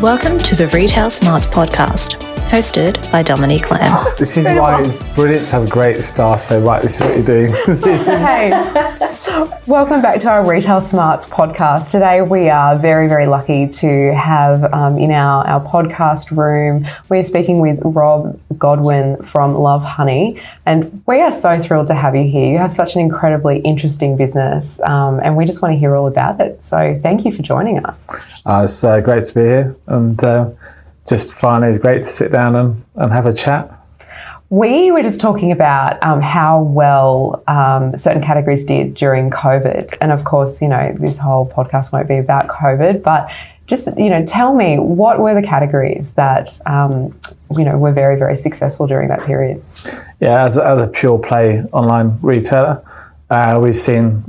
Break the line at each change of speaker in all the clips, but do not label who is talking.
Welcome to the Retail Smarts podcast, hosted by Dominique Lamb.
This is why it's brilliant to have great staff. So, right, this is what you're doing.
Hey, welcome back to our Retail Smarts podcast. Today we are very, very lucky to have in our podcast room, we're speaking with Rob Godwin from Lovehoney, and we are so thrilled to have you here. You have such an incredibly interesting business, and we just want to hear all about it. So thank you for joining us.
It's great to be here, and just finally it's great to sit down and have a chat.
We were just talking about how well certain categories did during COVID. And of course, you know, this whole podcast won't be about COVID, but just, you know, tell me, what were the categories that, you know, were very, very successful during that period?
Yeah, as a pure play online retailer, we've seen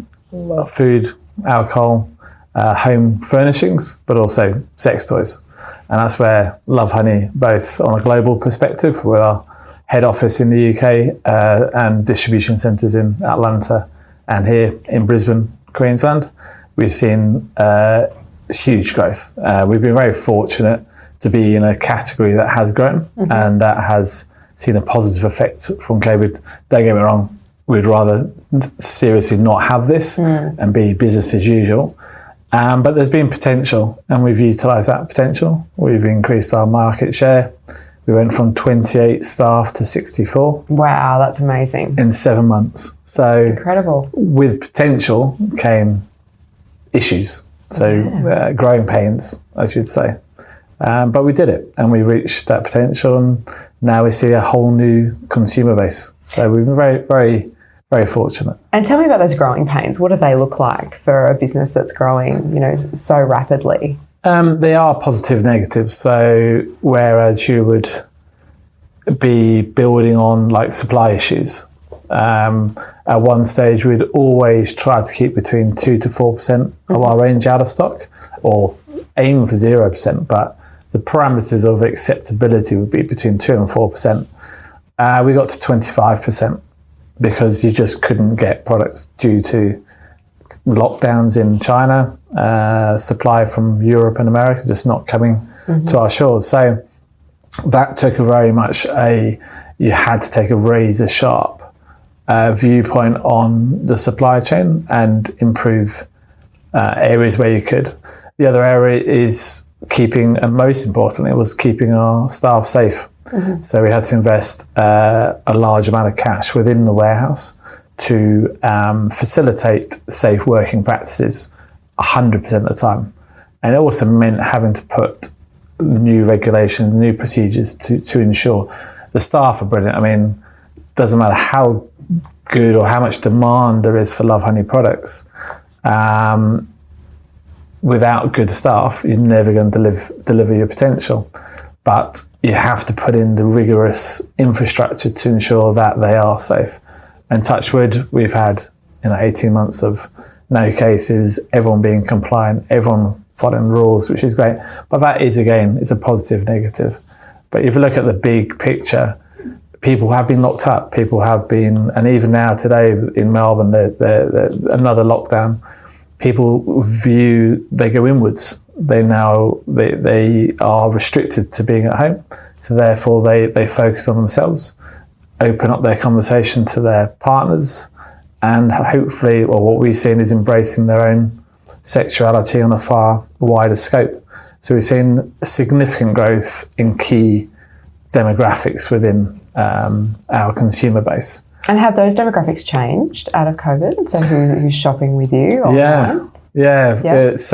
food, alcohol, home furnishings, but also sex toys. And that's where Lovehoney, both on a global perspective, with our head office in the UK and distribution centres in Atlanta and here in Brisbane, Queensland, we've seen huge growth. We've been very fortunate to be in a category that has grown and that has seen a positive effect from COVID. Don't get me wrong, we'd rather seriously not have this and be business as usual. But there's been potential, and we've utilised that potential. We've increased our market share. We went from 28 staff to 64.
Wow, that's amazing.
In 7 months. So
incredible.
With potential came issues. So growing pains, I should say. But we did it, and we reached that potential, and now we see a whole new consumer base. So we've been very, very, very fortunate.
And tell me about those growing pains. What do they look like for a business that's growing, you know, so rapidly?
They are positive, negatives. So whereas you would be building on like supply issues, at one stage we'd always try to keep between 2 to 4% of our range out of stock, or aim for 0%. But the parameters of acceptability would be between 2 and 4%. We got to 25% because you just couldn't get products due to lockdowns in China, supply from Europe and America just not coming to our shores. So that took very much you had to take a razor sharp viewpoint on the supply chain and improve areas where you could. The other area is keeping, and most importantly, was keeping our staff safe. So we had to invest a large amount of cash within the warehouse to facilitate safe working practices 100% of the time. And it also meant having to put new regulations, new procedures to ensure the staff are brilliant. I mean, doesn't matter how good or how much demand there is for Lovehoney products, without good staff, you're never going to deliver your potential. But you have to put in the rigorous infrastructure to ensure that they are safe. And touch wood, we've had 18 months of no cases, everyone being compliant, everyone following rules, which is great. But that is, again, it's a positive, negative. But if you look at the big picture, people have been locked up. People have been, and even now today in Melbourne, another lockdown. People they go inwards. They are restricted to being at home. So therefore they focus on themselves, open up their conversation to their partners, and hopefully, or what we've seen is embracing their own sexuality on a far wider scope. So we've seen significant growth in key demographics within our consumer base.
And have those demographics changed out of COVID? So who's shopping with you?
Yeah. It's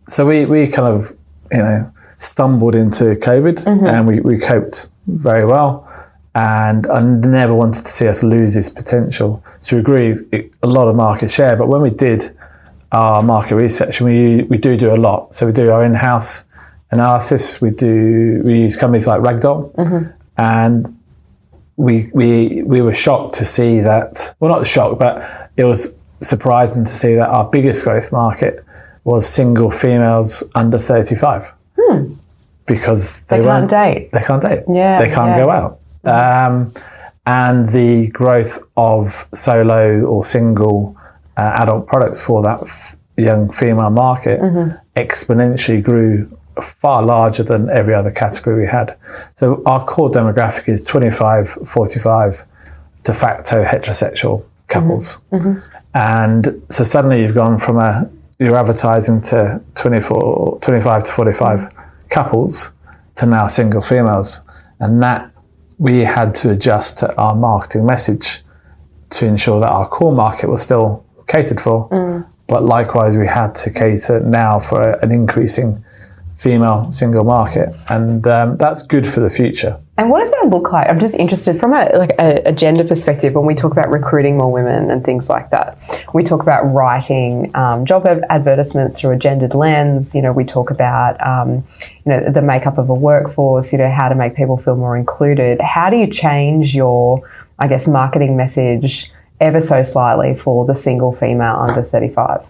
so we kind of stumbled into COVID, and we coped very well. And I never wanted to see us lose this potential. So we grew a lot of market share. But when we did our market research, we do a lot. So we do our in-house analysis. We use companies like Ragdoll, and we were shocked to see that. Well, not shocked, but it was surprising to see that our biggest growth market was single females under 35, because they can't date. They can't date.
Yeah,
they can't go out. And the growth of solo or single adult products for that young female market exponentially grew far larger than every other category we had. So our core demographic is 25, 45 de facto heterosexual couples. And so suddenly you've gone from you're advertising to 25 to 45 couples to now single females. And that we had to adjust to our marketing message to ensure that our core market was still catered for. But likewise, we had to cater now for an increasing female single market. And that's good for the future.
And what does that look like? I'm just interested from a gender perspective. When we talk about recruiting more women and things like that, we talk about writing job advertisements through a gendered lens. We talk about the makeup of a workforce. How to make people feel more included. How do you change your, I guess, marketing message ever so slightly for the single female under 35?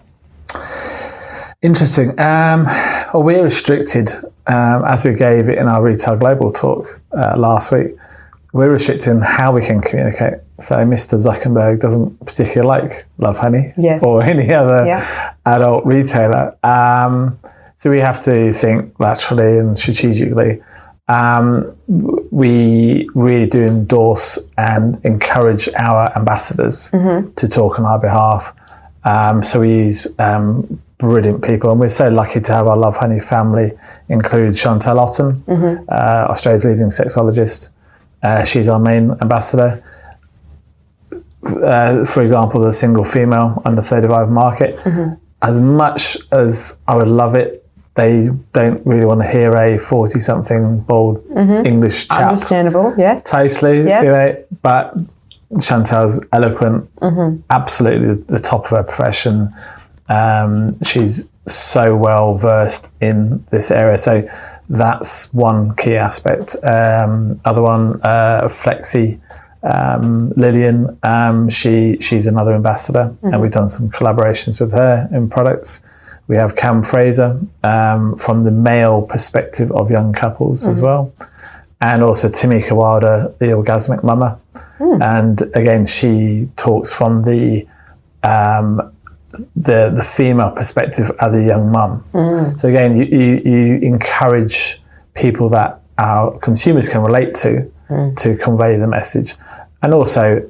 Interesting. Well, we're restricted, as we gave it in our Retail Global talk last week, we're restricting how we can communicate. So Mr. Zuckerberg doesn't particularly like Lovehoney or any other adult retailer. So we have to think laterally and strategically. We really do endorse and encourage our ambassadors to talk on our behalf. So we use brilliant people, and we're so lucky to have our Lovehoney family include Chantal Otten, Australia's leading sexologist. She's our main ambassador. For example, the single female under 35 market. As much as I would love it, they don't really want to hear a 40-something bald English chap.
Understandable, yes.
Totally, but Chantal's eloquent, absolutely the top of her profession. She's so well versed in this area, so that's one key aspect. Other one, Flexi, Lillian, she's another ambassador, and we've done some collaborations with her in products. We have Cam Fraser from the male perspective of young couples as well, and also Tamika Wilder, the orgasmic mama, and again she talks from the female perspective as a young mum. So again, you encourage people that our consumers can relate to convey the message, and also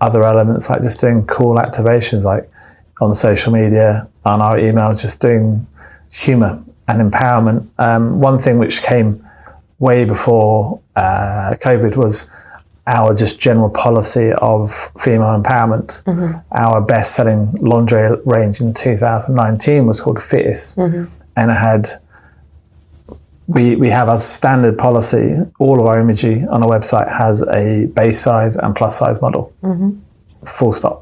other elements like just doing cool activations like on social media, on our email, just doing humour and empowerment. One thing which came way before COVID was our just general policy of female empowerment. Our best-selling lingerie range in 2019 was called Fittis, and it had, we have as standard policy, all of our imagery on our website has a base size and plus size model, full stop.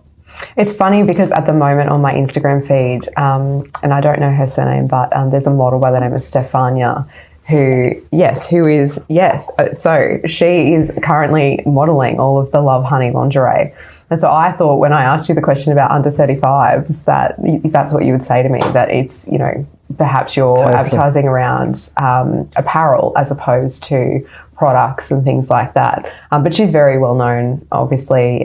It's funny because at the moment on my Instagram feed, and I don't know her surname, but there's a model by the name of Stefania, so she is currently modelling all of the Lovehoney lingerie. And so I thought when I asked you the question about under 35s, that's what you would say to me, that it's, perhaps you're advertising around apparel as opposed to products and things like that. But she's very well known, obviously,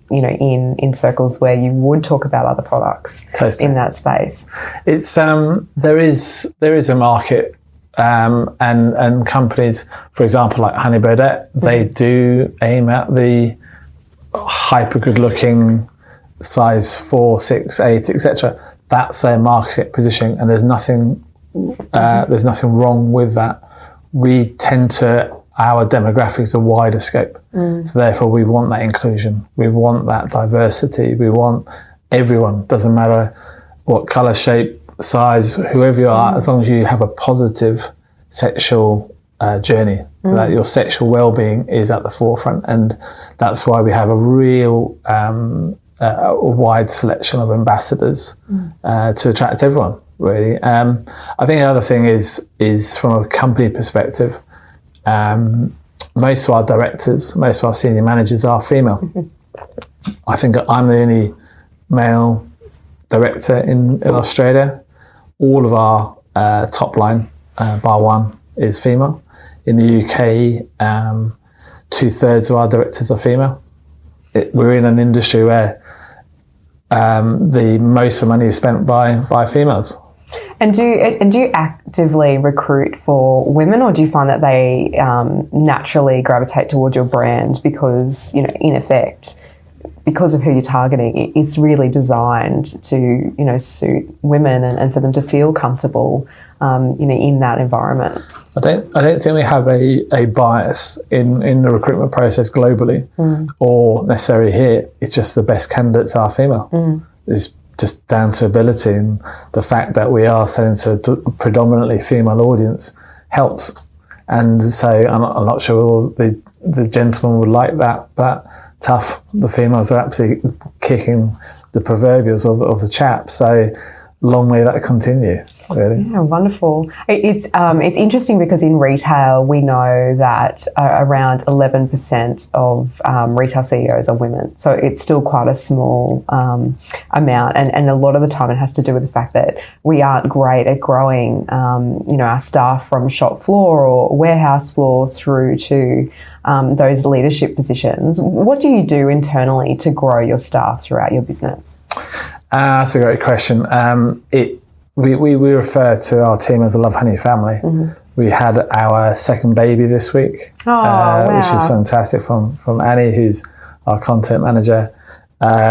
in circles where you would talk about other products in that space. It's
there is a market. And companies, for example, like Honey Birdette, they do aim at the hyper good looking size 4, 6, 8, etc. That's their market positioning, and there's nothing wrong with that. We tend to, our demographics are wider scope, so therefore we want that inclusion, we want that diversity, we want everyone, doesn't matter what colour, shape, size, whoever you are, as long as you have a positive sexual journey, that your sexual well-being is at the forefront, and that's why we have a real a wide selection of ambassadors to attract everyone, really. I think the other thing is from a company perspective, most of our directors, most of our senior managers are female. I think I'm the only male director in Australia. All of our top line, bar one, is female. In the UK, 2/3 of our directors are female. We're in an industry where the most of the money is spent by females.
And do you actively recruit for women, or do you find that they naturally gravitate towards your brand because, you know, in effect, because of who you're targeting, it's really designed to, you know, suit women and for them to feel comfortable, you know, in that environment?
I don't think we have a bias in the recruitment process globally or necessarily here. It's just the best candidates are female. It's just down to ability, and the fact that we are selling to a predominantly female audience helps. And so I'm not sure all the gentlemen would like that, but tough. The females are absolutely kicking the proverbials of the chap. So long may that continue, really.
Yeah, wonderful. It's interesting because in retail we know that around 11% of retail CEOs are women. So it's still quite a small amount, and a lot of the time it has to do with the fact that we aren't great at growing, you know, our staff from shop floor or warehouse floor through to those leadership positions. What do you do internally to grow your staff throughout your business?
That's a great question. We refer to our team as a Lovehoney family. We had our second baby this week,
wow.
Which is fantastic, from Annie, who's our content manager.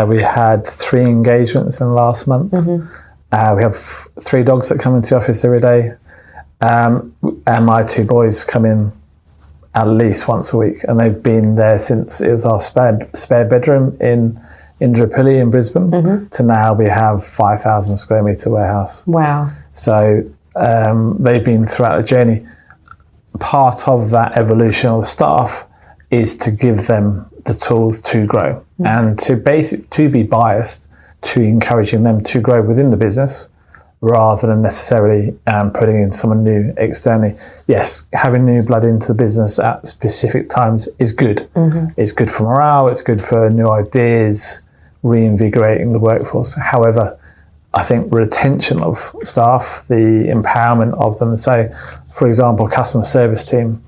We had 3 engagements in the last month. We have 3 dogs that come into the office every day. And my 2 boys come in at least once a week, and they've been there since it was our spare bedroom in Indooroopilly in Brisbane to now we have 5,000 square metre warehouse.
Wow.
So they've been throughout the journey. Part of that evolution of the staff is to give them the tools to grow and to be biased to encouraging them to grow within the business rather than necessarily putting in someone new externally. Yes, having new blood into the business at specific times is good. It's good for morale, it's good for new ideas, reinvigorating the workforce. However, I think retention of staff, the empowerment of them. So, for example, customer service team,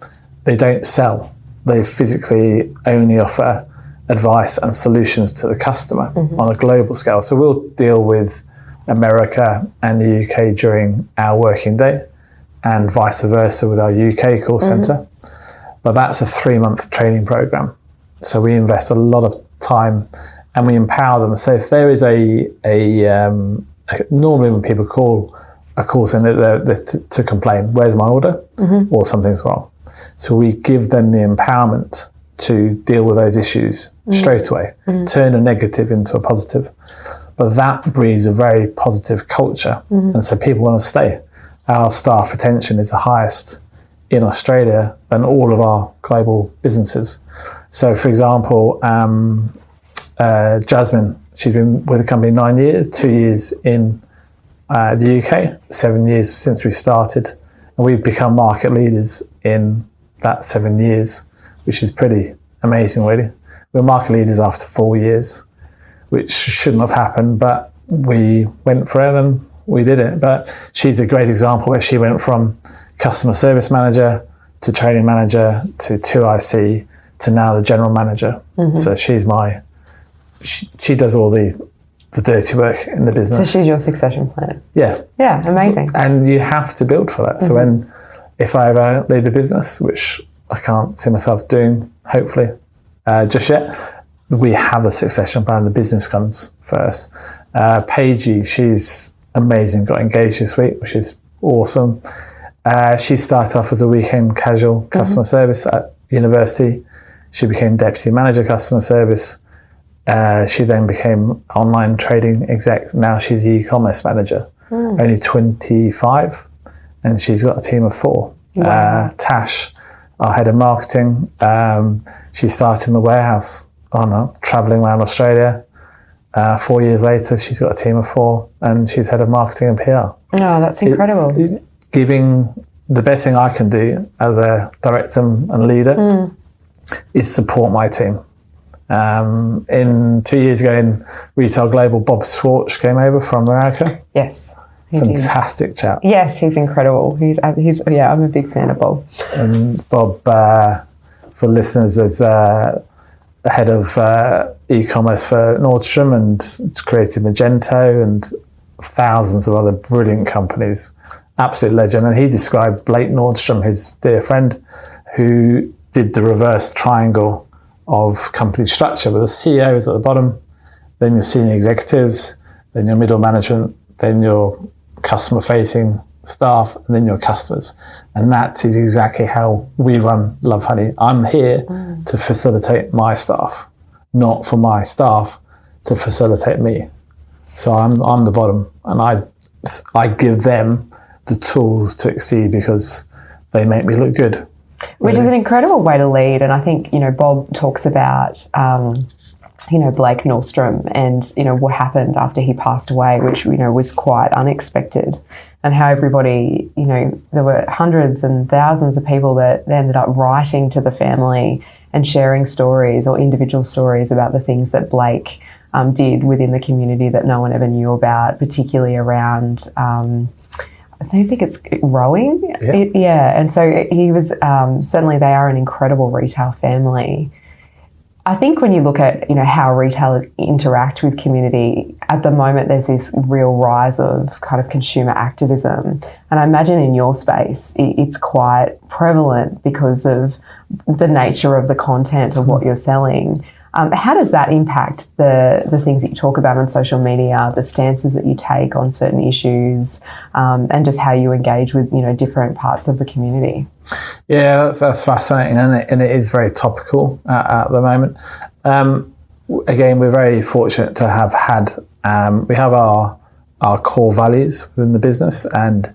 they don't sell. They physically only offer advice and solutions to the customer on a global scale. So we'll deal with America and the UK during our working day and vice versa with our UK call centre. But that's a 3-month training program. So we invest a lot of time and we empower them. So if there is normally when people call a call centre to complain, where's my order? Or something's wrong. So we give them the empowerment to deal with those issues straight away, turn a negative into a positive. But that breeds a very positive culture. And so people want to stay. Our staff retention is the highest in Australia than all of our global businesses. So for example, Jasmine, she's been with the company 9 years, 2 years in the UK, 7 years since we started. And we've become market leaders in that 7 years, which is pretty amazing, really. We're market leaders after 4 years, which shouldn't have happened, but we went for it and we did it. But she's a great example where she went from customer service manager to training manager to 2IC to now the general manager. So she's she does all the dirty work in the business.
So she's your succession plan.
Yeah.
Yeah, amazing.
And you have to build for that. So if I ever lead the business, which I can't see myself doing, hopefully, just yet, we have a succession plan. The business comes first. Paigey, she's amazing, got engaged this week, which is awesome. She started off as a weekend casual customer service at university. She became deputy manager customer service. She then became online trading exec. Now she's the e-commerce manager, only 25, and she's got a team of 4. Wow. Tash, our head of marketing, she started in the warehouse, travelling around Australia. 4 years later, she's got a team of 4, and she's head of marketing and PR.
Oh, that's incredible.
Giving the best thing I can do as a director and leader is support my team. 2 years ago in Retail Global, Bob Schwartz came over from America.
Yes.
Fantastic chap.
Yes, he's incredible. I'm a big fan of Bob.
And Bob, for listeners, is head of e-commerce for Nordstrom and created Magento and thousands of other brilliant companies. Absolute legend. And he described Blake Nordstrom, his dear friend, who did the reverse triangle of company structure, where the CEO is at the bottom, then your senior executives, then your middle management, then your customer-facing staff, and then your customers. And that is exactly how we run Lovehoney. I'm here to facilitate my staff, not for my staff to facilitate me. So I'm the bottom, and I give them the tools to exceed because they make me look good.
Which is an incredible way to lead. And I think, Bob talks about, Blake Nordstrom and, what happened after he passed away, which, was quite unexpected, and how everybody, there were hundreds and thousands of people that ended up writing to the family and sharing stories or individual stories about the things that Blake did within the community that no one ever knew about, particularly around, I don't think it's rowing.
Yeah.
And so he was, certainly they are an incredible retail family. I think when you look at, how retailers interact with community, at the moment there's this real rise of kind of consumer activism. And I imagine in your space, it's quite prevalent because of the nature of the content of what you're selling. How does that impact the things that you talk about on social media, the stances that you take on certain issues, and just how you engage with, different parts of the community?
Yeah, that's fascinating, and it is very topical at the moment. Again, we're very fortunate to have had, we have our core values within the business, and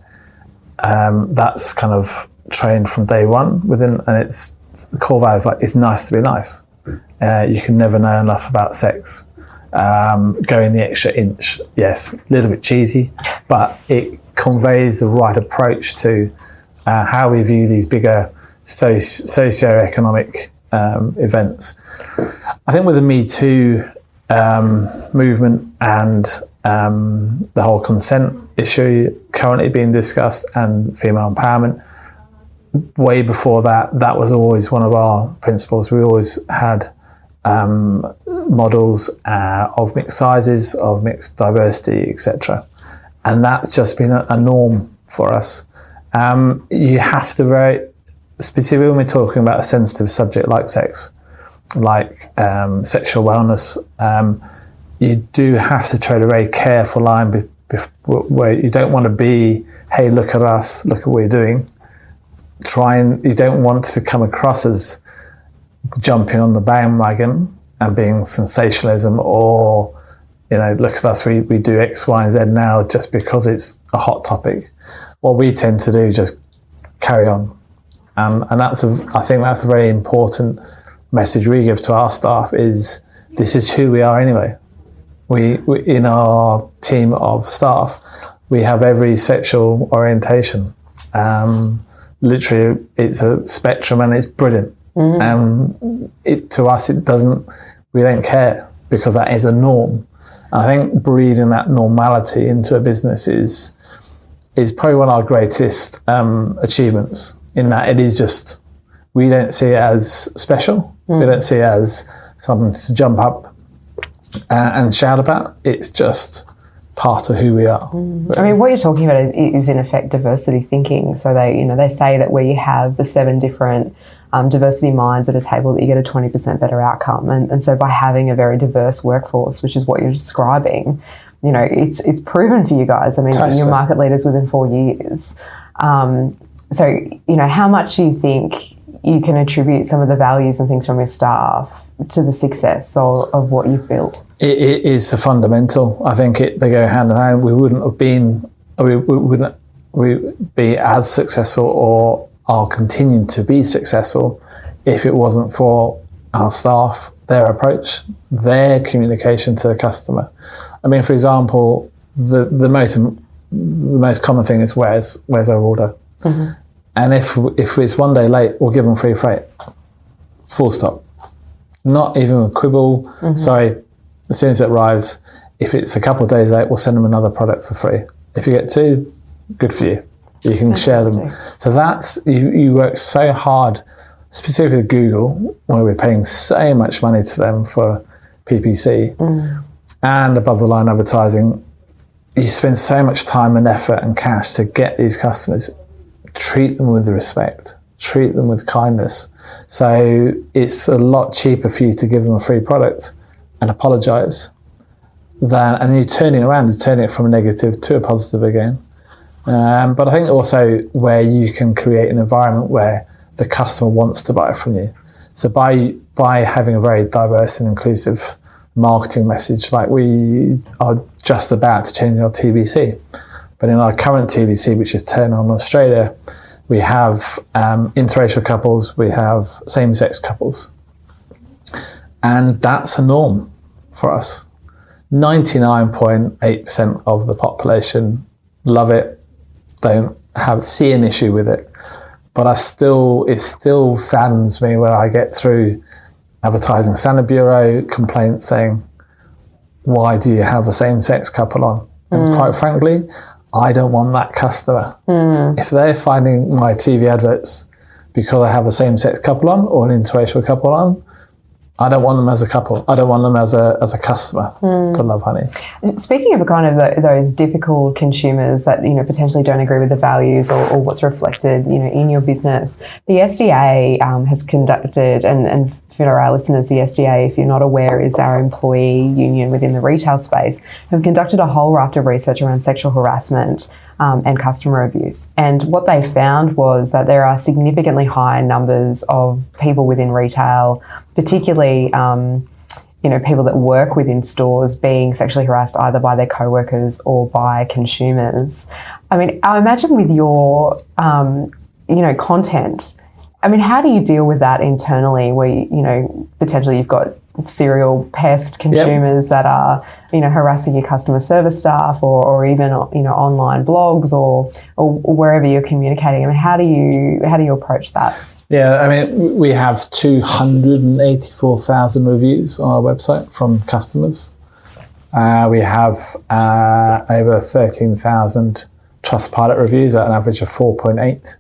that's kind of trained from day one within, and it's the core values like it's nice to be nice. You can never know enough about sex. Going the extra inch, yes, a little bit cheesy, but it conveys the right approach to how we view these bigger socio-economic events. I think with the Me Too movement and the whole consent issue currently being discussed and female empowerment, way before that was always one of our principles. We always had models of mixed sizes, of mixed diversity, etc. And that's just been a norm for us. You have to very, specifically when we're talking about a sensitive subject like sex, like sexual wellness, you do have to tread a very careful line where you don't want to be, hey, look at us, look at what we're doing. You don't want to come across as jumping on the bandwagon and being sensationalism or, look at us, we do X, Y, and Z now just because it's a hot topic. What we tend to do is just carry on. And I think that's a very important message we give to our staff is this is who we are anyway. We in our team of staff, we have every sexual orientation. Literally, it's a spectrum and it's brilliant. To us, we don't care because that is a norm. And I think breeding that normality into a business is probably one of our greatest achievements, in that it is just, we don't see it as special. We don't see it as something to jump up and shout about. It's just part of who we are.
I mean, what you're talking about is in effect diversity thinking. So they say that where you have the 7 different diversity minds at a table, that you get a 20% better outcome. And so by having a very diverse workforce, which is what you're describing, it's proven for you guys. I mean,
totally.
You're market leaders within 4 years. So how much do you think you can attribute some of the values and things from your staff to the success of what you've built?
It is a fundamental. I think they go hand in hand. We wouldn't be as successful or are continuing to be successful if it wasn't for our staff, their approach, their communication to the customer. I mean, for example, the most common thing is where's our order? Mm-hmm. And if it's one day late, we'll give them free freight. Full stop. Not even a quibble. Mm-hmm. Sorry, as soon as it arrives, if it's a couple of days late, we'll send them another product for free. If you get 2, good for you. You can share them. So that's, you work so hard, specifically with Google, where we're paying so much money to them for PPC and above the line advertising. you spend so much time and effort and cash to get these customers. Treat them with respect, treat them with kindness. So it's a lot cheaper for you to give them a free product and apologise and you're turning it from a negative to a positive again. But I think also where you can create an environment where the customer wants to buy from you. So by having a very diverse and inclusive marketing message, like we are just about to change our TVC. But in our current TVC, which is Turn On Australia, we have interracial couples, we have same-sex couples. And that's a norm for us. 99.8% of the population love it, don't see an issue with it. But it still saddens me when I get through Advertising Standard Bureau complaints saying, why do you have a same-sex couple on? And quite frankly, I don't want that customer. If they're finding my TV adverts because I have a same-sex couple on or an interracial couple on, I don't want them as a couple. I don't want them as a customer to Lovehoney.
Speaking of kind of those difficult consumers that, you know, potentially don't agree with the values or what's reflected, you know, in your business, the SDA has conducted, and for our listeners, the SDA, if you're not aware, is our employee union within the retail space, have conducted a whole raft of research around sexual harassment and customer abuse. And what they found was that there are significantly high numbers of people within retail, particularly, you know, people that work within stores being sexually harassed either by their co-workers or by consumers. I mean, I imagine with your, you know, content, I mean, how do you deal with that internally where, you know, potentially you've got serial pest consumers that are, you know, harassing your customer service staff or even, you know, online blogs or wherever you're communicating? I mean, how do you approach that?
Yeah, I mean, we have 284,000 reviews on our website from customers. We have over 13,000 Trustpilot reviews at an average of 4.8,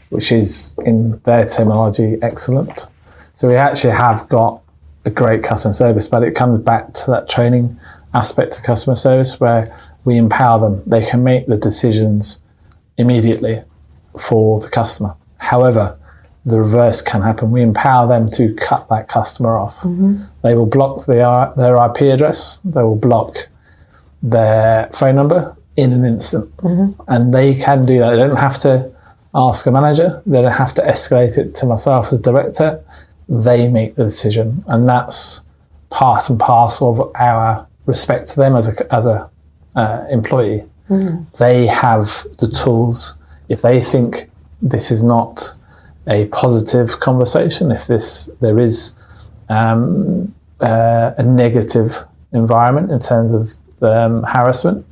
which is, in their terminology, excellent. So we actually have got a great customer service, but it comes back to that training aspect of customer service where we empower them. They can make the decisions immediately for the customer. However, the reverse can happen. We empower them to cut that customer off. They will block their IP address. They will block their phone number in an instant. And they can do that. They don't have to ask a manager. They don't have to escalate it to myself as director. They make the decision. And that's part and parcel of our respect to them as a employee. They have the tools. If they think this is not a positive conversation, if there is a negative environment in terms of harassment,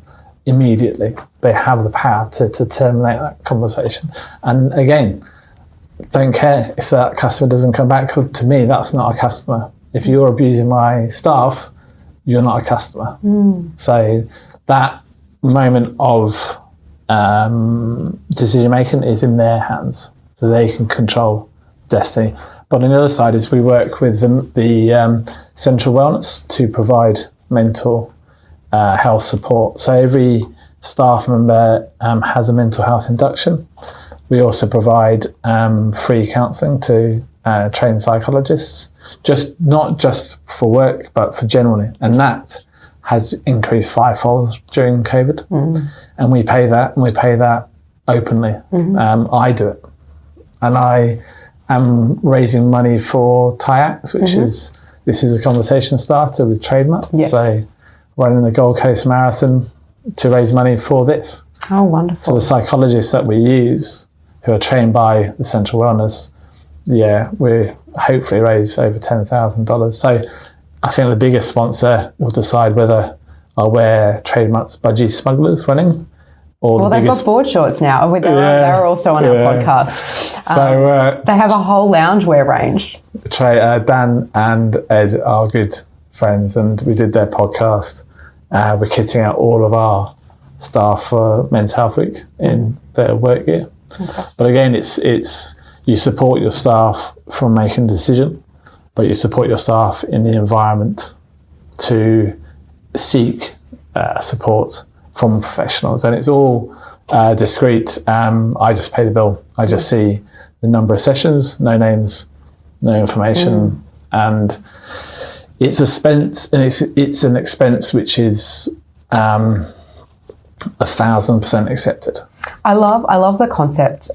immediately they have the power to terminate that conversation. And again, don't care if that customer doesn't come back to me. That's not a customer. If you're abusing my staff, you're not a customer. So that moment of decision making is in their hands. So they can control destiny. But on the other side is we work with the Central Wellness to provide mental health support. So every staff member has a mental health induction. We also provide free counselling to trained psychologists, not just for work, but for generally. And that has increased fivefold during COVID. And we pay that openly. I do it. And I am raising money for TIACS, which this is a conversation starter with Trademark. So running the Gold Coast Marathon to raise money for this.
Oh, wonderful.
So the psychologists that we use, who are trained by the Central Wellness, we hopefully raise over $10,000. So I think the biggest sponsor will decide whether I'll wear Trademark's Budgie Smugglers running.
They've got board shorts now. They're also on our podcast. So they have a whole loungewear range.
Dan and Ed are good friends, and we did their podcast. We're kitting out all of our staff for Men's Health Week in their work gear.
Fantastic.
But again, it's you support your staff from making a decision, but you support your staff in the environment to seek support from professionals, and it's all discreet. I just pay the bill. I just see the number of sessions, no names, no information, and it's a expense. And it's an expense which is 1,000% accepted. I
love the concept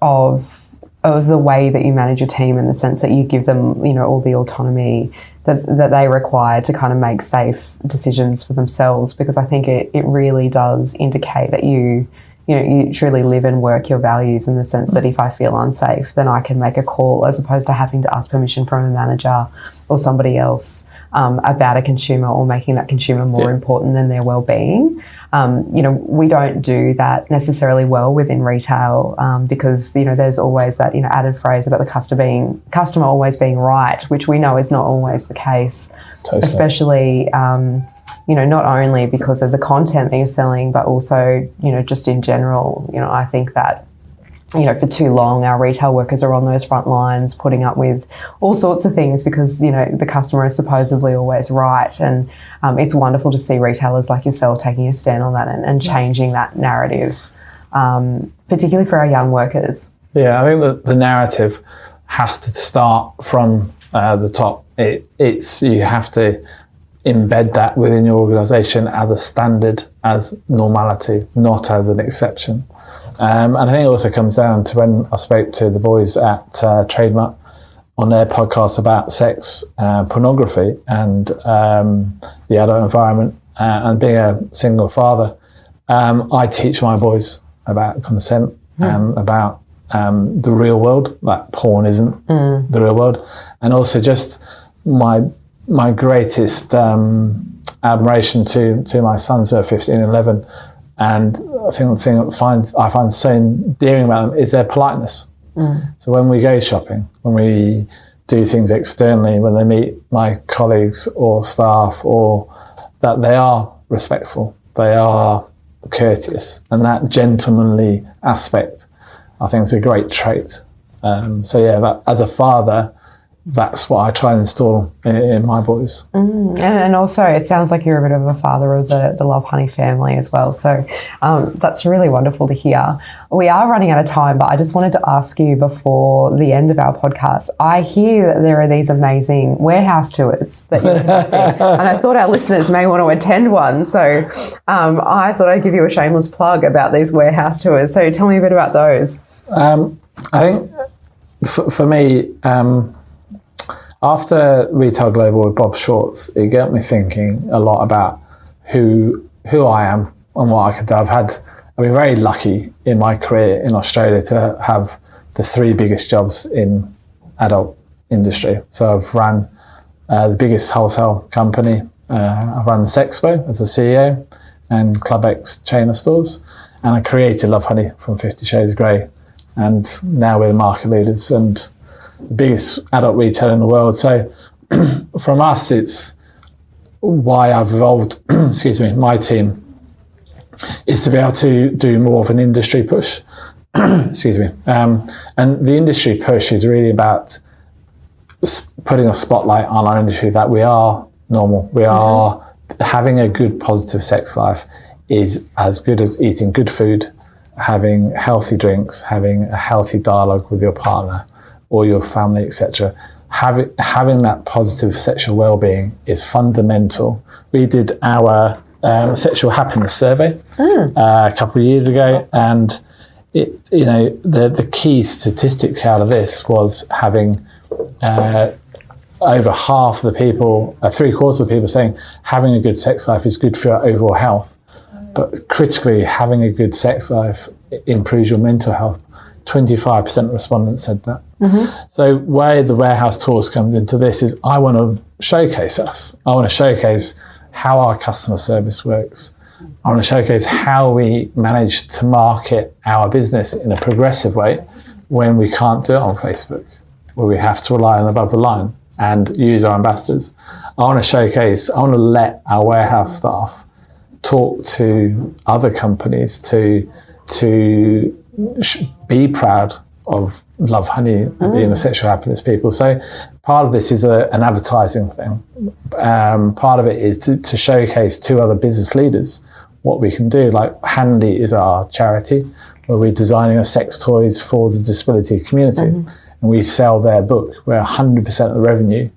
of the way that you manage your team, in the sense that you give them, all the autonomy that they require to kind of make safe decisions for themselves, because I think it really does indicate that you truly live and work your values, in the sense that if I feel unsafe, then I can make a call, as opposed to having to ask permission from a manager or somebody else about a consumer, or making that consumer more important than their well-being. We don't do that necessarily well within retail, because there's always that added phrase about the customer always being right, which we know is not always the case. Totally. Especially not only because of the content that you're selling, but also just in general. I think that for too long, our retail workers are on those front lines putting up with all sorts of things, because, the customer is supposedly always right. And it's wonderful to see retailers like yourself taking a stand on that and changing that narrative, particularly for our young workers.
Yeah, I think that the narrative has to start from the top. You have to embed that within your organisation as a standard, as normality, not as an exception. And I think it also comes down to when I spoke to the boys at Trademark on their podcast about sex, pornography, and the adult environment, and being a single father. I teach my boys about consent and about the real world, that porn isn't the real world. And also just my greatest admiration to my sons who are 15 and 11. And I think the thing I find so endearing about them is their politeness. So when we go shopping, when we do things externally, when they meet my colleagues or staff, or that they are respectful, they are courteous, and that gentlemanly aspect, I think, is a great trait. That, as a father, that's what I try and install in my boys.
And also, it sounds like you're a bit of a father of the Lovehoney family as well. So that's really wonderful to hear. We are running out of time, but I just wanted to ask you before the end of our podcast, I hear that there are these amazing warehouse tours that you're conducting, and I thought our listeners may want to attend one. So I thought I'd give you a shameless plug about these warehouse tours. So tell me a bit about those.
I think for me, after Retail Global with Bob Schwartz, it got me thinking a lot about who I am and what I could do. I've been very lucky in my career in Australia to have the 3 biggest jobs in adult industry. So I've run the biggest wholesale company. I've run Sexpo as a CEO and Club X chain of stores. And I created Lovehoney from 50 Shades of Grey. And now we're the market leaders and the biggest adult retailer in the world. So from us, it's why I've evolved, my team, is to be able to do more of an industry push. And the industry push is really about putting a spotlight on our industry, that we are normal. We are having a good, positive sex life is as good as eating good food, having healthy drinks, having a healthy dialogue with your partner or your family, etc. Having that positive sexual well-being is fundamental. We did our sexual happiness survey a couple of years ago, and the key statistics out of this was having over half of the people, 3/4 of the people saying having a good sex life is good for your overall health. But critically, having a good sex life improves your mental health. 25% of respondents said that. So where the warehouse tours comes into this is I want to showcase us. I want to showcase how our customer service works. I want to showcase how we manage to market our business in a progressive way when we can't do it on Facebook, where we have to rely on above the line and use our ambassadors. I want to let our warehouse staff talk to other companies to be proud of Lovehoney being a sexual happiness people. So part of this is an advertising thing. Part of it is to showcase to other business leaders what we can do. Like Handy is our charity where we're designing a sex toys for the disability community, and we sell their book where 100% of the revenue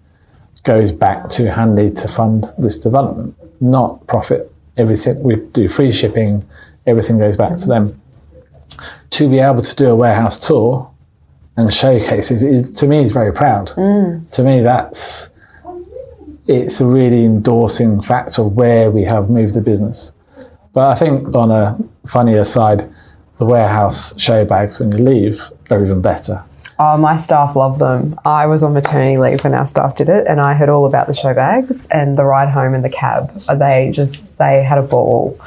goes back to Handy to fund this development, not profit. Everything we do, free shipping, everything goes back to them. To be able to do a warehouse tour and showcases, to me, is very proud. To me, it's a really endorsing factor of where we have moved the business. But I think on a funnier side, the warehouse show bags when you leave are even better.
Oh, my staff love them. I was on maternity leave when our staff did it, and I heard all about the show bags and the ride home in the cab. They had a ball.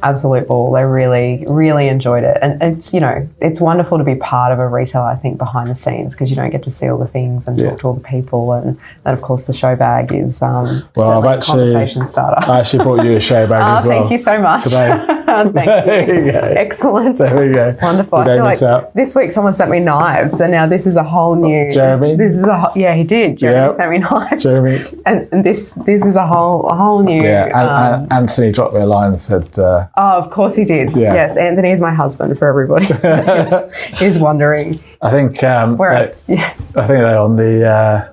Absolute ball. They really, really enjoyed it. And it's, it's wonderful to be part of a retailer, I think, behind the scenes, because you don't get to see all the things and talk to all the people. And of course, the show bag is a conversation starter.
I actually brought you a show bag as well.
Thank you so much.
Today.
Thank you.
There you go.
Excellent.
There we go.
Wonderful.
So
I feel like this week someone sent me knives, and now this is a whole new...
Jeremy?
He did. Jeremy sent me knives.
Jeremy.
And this is a whole new...
Yeah, and Anthony dropped me a line and said...
of course he did. Yeah. Yes, Anthony is my husband, for everybody who's wondering.
I think I think they're on the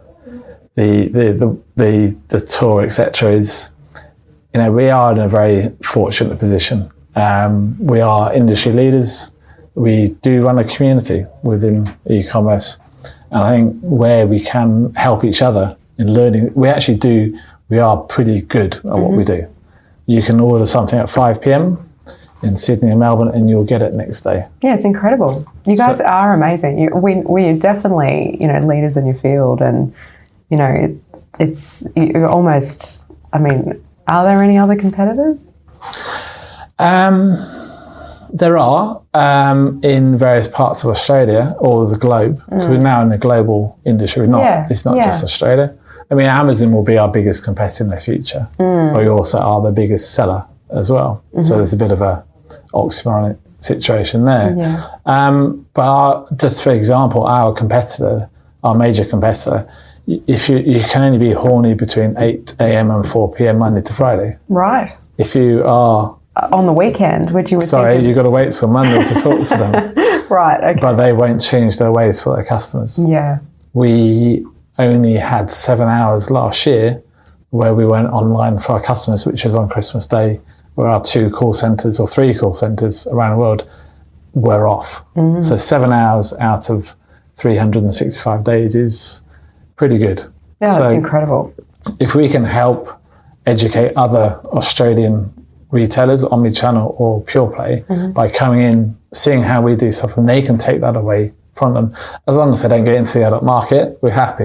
tour, etc. Is, we are in a very fortunate position. We are industry leaders. We do run a community within e-commerce, and I think where we can help each other in learning, we are pretty good at what we do. You can order something at 5 p.m. in Sydney and Melbourne, and you'll get it next day. Yeah,
it's incredible. You guys are amazing. We're definitely, leaders in your field, and, you're almost, are there any other competitors?
There are in various parts of Australia or the globe, because we're now in a global industry. It's not just Australia. Amazon will be our biggest competitor in the future, but we also are the biggest seller as well. So there's a bit of a oxymoron situation there. But just for example, our major competitor, if you can only be horny between 8 a.m. and 4 p.m. Monday to Friday.
Right.
If you are...
on the weekend, which you would
think you've got to wait till Monday to talk to them.
Right, okay.
But they won't change their ways for their customers.
Yeah.
We only had 7 hours last year where we went online for our customers, which was on Christmas Day, where our 2 call centres or 3 call centres around the world were off. So 7 hours out of 365 days is pretty good.
Yeah, that's incredible.
If we can help educate other Australian retailers, omnichannel or pureplay, by coming in, seeing how we do stuff, and they can take that away from them. As long as they don't get into the adult market, we're happy.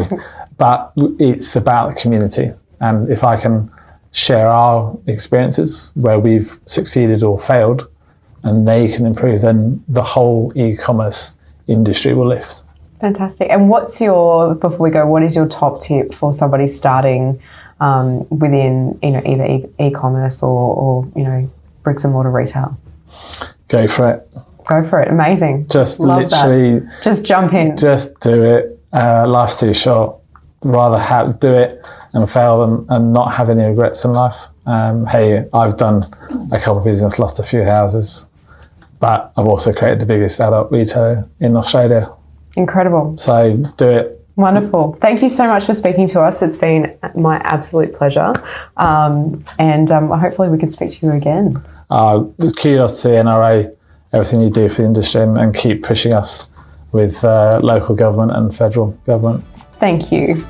But it's about the community. And if I can share our experiences where we've succeeded or failed, and they can improve, then the whole e-commerce industry will lift.
Fantastic. And before we go, what is your top tip for somebody starting within either e-commerce or bricks and mortar retail?
Go for it.
Go for it. Amazing.
Just
Love
literally
that. Just jump in.
Just do it. Life's too short. Rather do it and fail and not have any regrets in life. Hey, I've done a couple of business, lost a few houses, but I've also created the biggest adult retailer in Australia.
Incredible.
So do it.
Wonderful. Thank you so much for speaking to us. It's been my absolute pleasure. And hopefully we can speak to you again.
Kudos to the NRA, everything you do for the industry, and keep pushing us with local government and federal government.
Thank you.